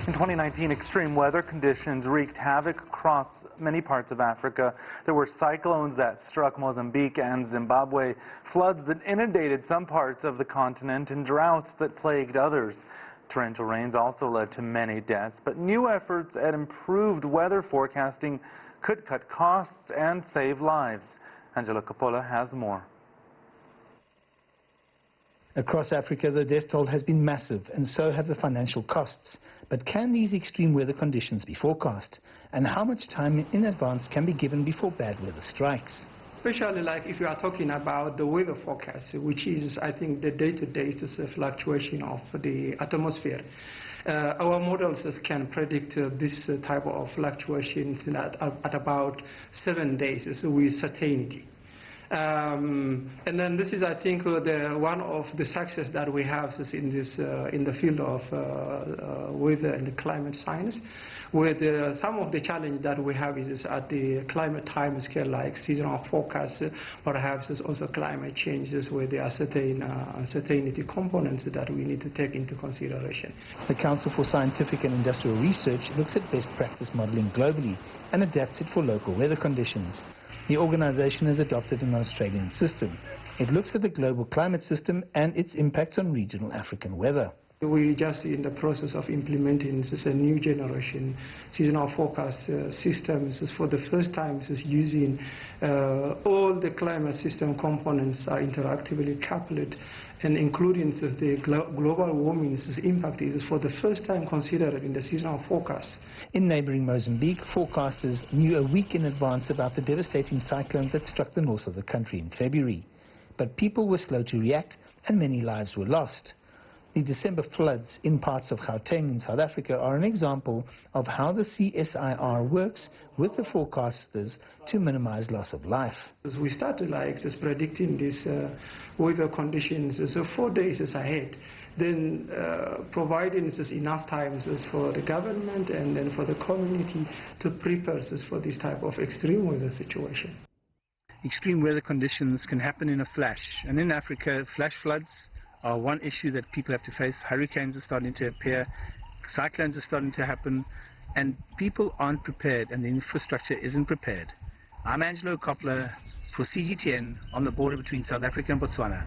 In 2019, extreme weather conditions wreaked havoc across many parts of Africa. There were cyclones that struck Mozambique and Zimbabwe, floods that inundated some parts of the continent, and droughts that plagued others. Torrential rains also led to many deaths, but new efforts at improved weather forecasting could cut costs and save lives. Angelo Coppola has more. Across Africa, the death toll has been massive, and so have the financial costs. But can these extreme weather conditions be forecast? And how much time in advance can be given before bad weather strikes? Especially like if you are talking about the weather forecast, which is, I think, the day-to-day fluctuation of the atmosphere. Our models can predict this type of fluctuations at about 7 days with certainty. And then this is, I think, one of the success that we have in the field of weather and climate science, where some of the challenge that we have is at the climate time scale, like seasonal forecasts, perhaps also climate changes, where there are certain uncertainty components that we need to take into consideration. The Council for Scientific and Industrial Research looks at best practice modelling globally and adapts it for local weather conditions. The organisation has adopted an Australian system. It looks at the global climate system and its impacts on regional African weather. We're just in the process of implementing a new generation seasonal forecast systems for the first time, using all the climate system components are interactively coupled, and including the global warming's impact is for the first time considered in the seasonal forecast. In neighbouring Mozambique, forecasters knew a week in advance about the devastating cyclones that struck the north of the country in February. But people were slow to react and many lives were lost. The December floods in parts of Gauteng in South Africa are an example of how the CSIR works with the forecasters to minimize loss of life. We started just predicting these weather conditions 4 days ahead, then providing enough time for the government and then for the community to prepare for this type of extreme weather situation. Extreme weather conditions can happen in a flash, and in Africa, flash floods are one issue that people have to face. Hurricanes are starting to appear, cyclones are starting to happen, and people aren't prepared and the infrastructure isn't prepared. I'm Angelo, Coppola for CGTN on the border between South Africa and Botswana.